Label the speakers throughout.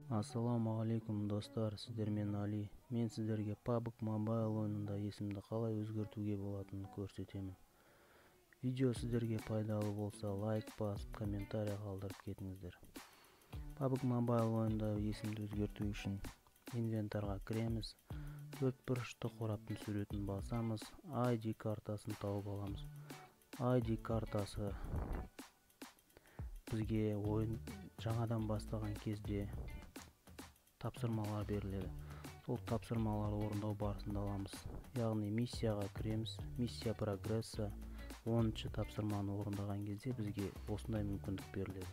Speaker 1: Ассаламу алейкум достар, сіздермен Али. Мен сіздерге PUBG Mobile ойынында есімді қалай өзгертуге болатынын көрсетемін. Видео сіздерге пайдалы болса, лайк басып, комментарий қалдырып кетіңіздер. PUBG Mobile ойында есімді өзгерту үшін инвентарға кіреміз. Төртбұрышты қораптың суретін басамыз, ID картасын тауып аламыз. ID картасы бізге ойын жаңадан бастаған кезде тапсырмалар беріледі. Сол тапсырмалар орындау барысында аламыз. Яғни миссияға кіреміз. Миссия прогресса 10-ші тапсырманы орындаған кезде бізге осындай мүмкіндік беріледі.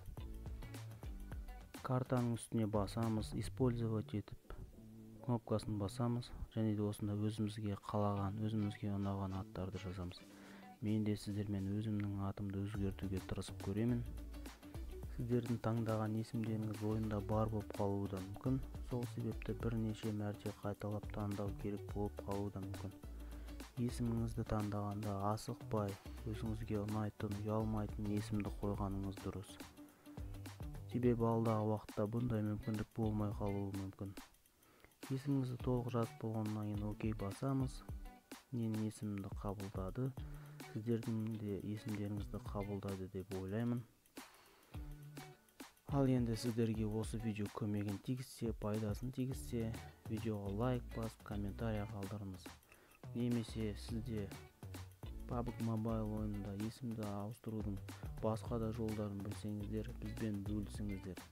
Speaker 1: Картаның үстіне басамыз, использовать етіп кнопкасын басамыз және де осында өзімізге қалаған, өзімізге ұнаған аттарды жазамыз. Мен де сіздермен өзімнің атымды өзгертуге тырысып көремін. Сіздердің таңдаған есімдеріңіз ойында бар болып қалуы да мүмкін. Сол себепті бірнеше мәрте қайталап таңдау керек болып қалуы да мүмкін. Есіміңізді таңдағанда асықпай, өзіңізге ұнайтын, ұялмайтын есімді қойғаныңыз дұрыс. Себебі алдағы уақытта бұндай мүмкіндік болмай қалуы мүмкін. Есіміңізді толық жазып болғаннан кейін окей басамыз. Менің есімімді қабылдады. Сіздердің де есімдеріңізді қабылдады деп ойлаймын. Ал енді сіздерге осы видео көмегін тигізсе, пайдасын тигізсе, видеоға лайк басып, комментарий қалдырыңыз. Немесе сізде PUBG Mobile ойынында есімді ауыстырудың басқа да жолдарын білсеңіздер, бізбен бөлісіңіздер.